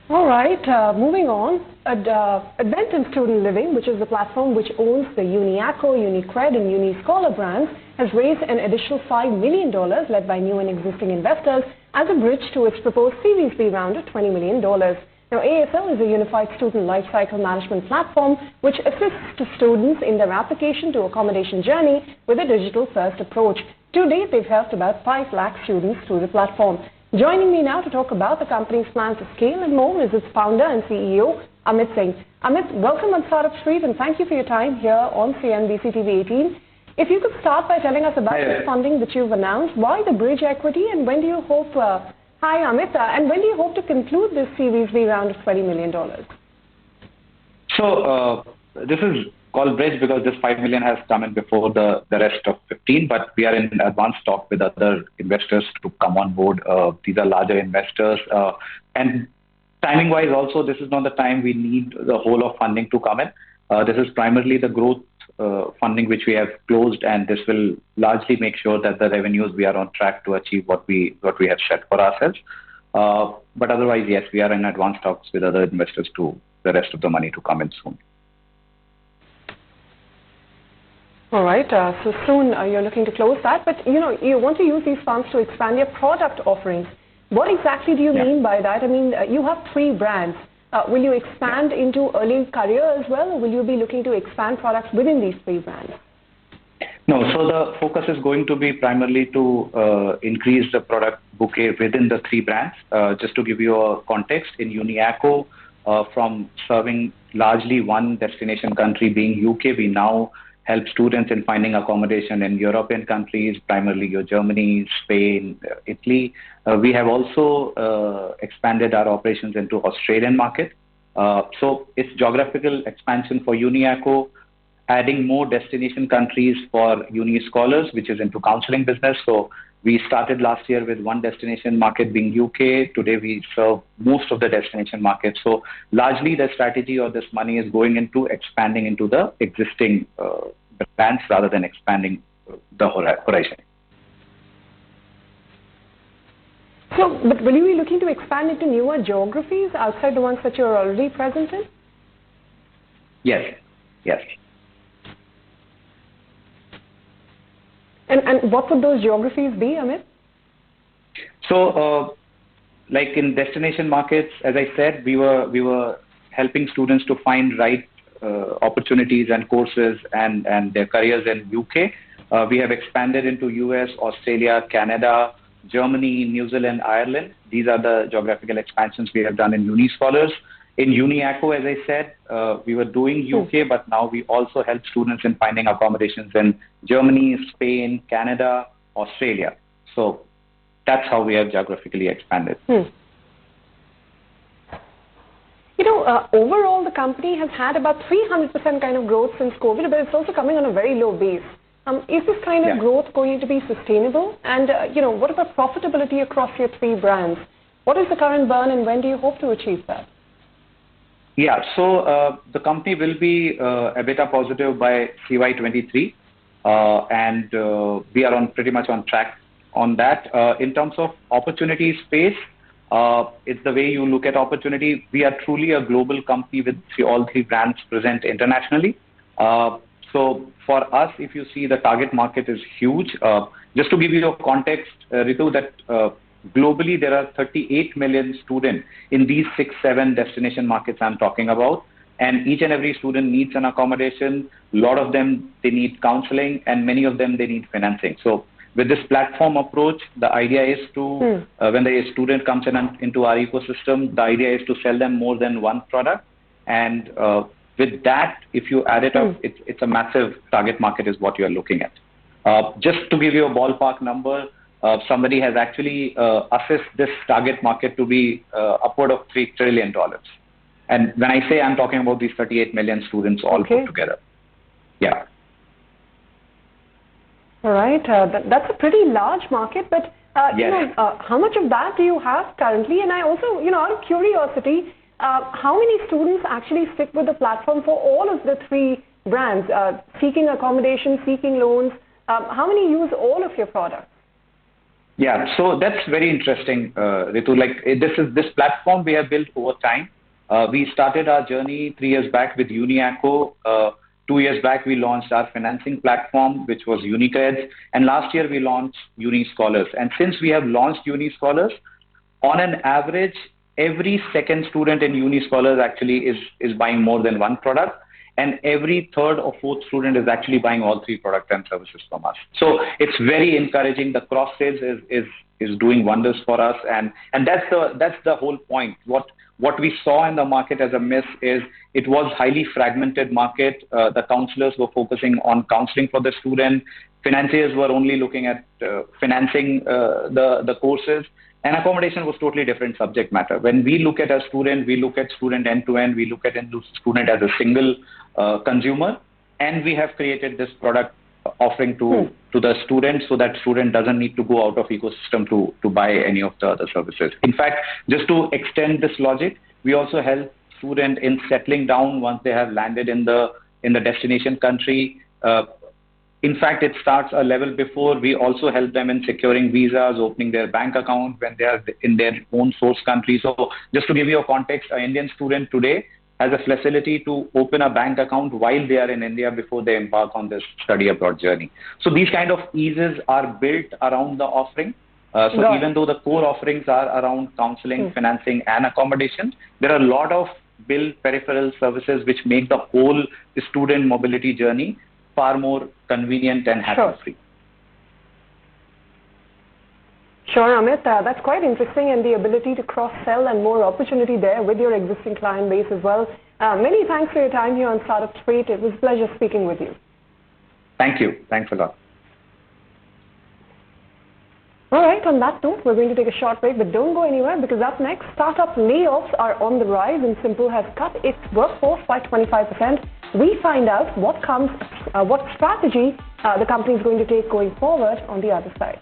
All right, moving on. Advent in Student Living, which is the platform which owns the UniAcco, UniCred and UniScholar brands, has raised an additional $5 million led by new and existing investors as a bridge to its proposed Series B round of $20 million. Now, ASL is a unified student lifecycle management platform which assists students in their application to accommodation journey with a digital-first approach. To date, they've helped about 5 lakh students through the platform. Joining me now to talk about the company's plans to scale and more is its founder and CEO, Amit Singh. Amit, welcome on Startup Street and thank you for your time here on CNBCTV18. If you could start by telling us about the funding that you've announced, why the bridge equity, and when do you hope, hi Amit, and when do you hope to conclude this Series B round of $20 million? So this is called bridge because this 5 million has come in before the rest of 15, but we are in advanced talk with other investors to come on board. These are larger investors, and timing wise also, this is not the time we need the whole of funding to come in. This is primarily the growth funding which we have closed, and this will largely make sure that the revenues, we are on track to achieve what we have set for ourselves. But otherwise, yes, we are in advanced talks with other investors to the rest of the money to come in soon. All right, so soon you're looking to close that, but you want to use these funds to expand your product offerings. What exactly do you mean by that? I mean, you have 3 brands. Will you expand into early career as well, or will you be looking to expand products within these 3 brands? No, so the focus is going to be primarily to increase the product bouquet within the 3 brands. Just to give you a context, in UniAcco, from serving largely one destination country being UK, we now help students in finding accommodation in European countries, primarily Germany, Spain, Italy. We have also expanded our operations into Australian market. So it's geographical expansion for UniAcco, adding more destination countries for UniScholars, which is into counseling business. So we started last year with one destination market being UK. Today we serve most of the destination markets. So largely the strategy or this money is going into expanding into the existing brands rather than expanding the horizon. So, but will you be looking to expand into newer geographies outside the ones that you're already present in? Yes, yes. And what would those geographies be, Amit? So, like in destination markets, as I said, we were helping students to find right opportunities and courses and their careers in UK. We have expanded into US, Australia, Canada, Germany, New Zealand, Ireland. These are the geographical expansions we have done in UniScholars. In UniAcco, as I said, we were doing UK, but now we also help students in finding accommodations in Germany, Spain, Canada, Australia. So that's how we have geographically expanded. Overall, the company has had about 300% kind of growth since COVID, but it's also coming on a very low base. Is this kind of growth going to be sustainable? And, what about profitability across your 3 brands? What is the current burn and when do you hope to achieve that? Yeah, so the company will be EBITDA positive by CY23, and we are pretty much on track on that. In terms of opportunity space, it's the way you look at opportunity. We are truly a global company with all 3 brands present internationally. So for us, if you see, the target market is huge. Just to give you a context, Ritu, that globally there are 38 million students in these 6-7 destination markets I'm talking about. And each and every student needs an accommodation. A lot of them, they need counseling, and many of them, they need financing. So with this platform approach, the idea is to, when the student comes into our ecosystem, the idea is to sell them more than one product. And with that, if you add it up, it's a massive target market is what you're looking at. Just to give you a ballpark number, somebody has actually assessed this target market to be upward of $3 trillion. And when I say I'm talking about these 38 million students all put together. Yeah. All right. That's a pretty large market, but how much of that do you have currently? And I also, out of curiosity, how many students actually stick with the platform for all of the 3 brands, seeking accommodation, seeking loans? How many use all of your products? Yeah, so that's very interesting, Ritu. Like this platform we have built over time. We started our journey 3 years back with UniAcco. 2 years back, we launched our financing platform, which was UniCreds, and last year we launched UniScholars. And since we have launched UniScholars, on an average, every second student in UniScholars actually is buying more than one product, and every third or fourth student is actually buying all three products and services from us. So it's very encouraging. The cross sales is doing wonders for us, and that's the whole point. What we saw in the market as a miss is it was highly fragmented market. The counselors were focusing on counseling for the student. Financiers were only looking at financing the courses. And accommodation was totally different subject matter. When we look at a student, we look at student end to end, we look at student as a single consumer, and we have created this product offering to the student so that student doesn't need to go out of ecosystem to buy any of the other services. In fact, just to extend this logic, we also help student in settling down once they have landed in the destination country. In fact, it starts a level before. We also help them in securing visas, opening their bank account when they are in their own source country. So just to give you a context, an Indian student today has a facility to open a bank account while they are in India before they embark on this study abroad journey. So these kind of eases are built around the offering. So even though the core offerings are around counseling, financing, and accommodation, there are a lot of built peripheral services which make the whole student mobility journey far more convenient and hassle-free. Sure, Amit. That's quite interesting, and the ability to cross-sell and more opportunity there with your existing client base as well. Many thanks for your time here on Startup Street. It was a pleasure speaking with you. Thank you. Thanks a lot. All right, on that note, we're going to take a short break, but don't go anywhere, because up next, startup layoffs are on the rise, and Simple has cut its workforce by 25%. We find out what strategy the company is going to take going forward on the other side.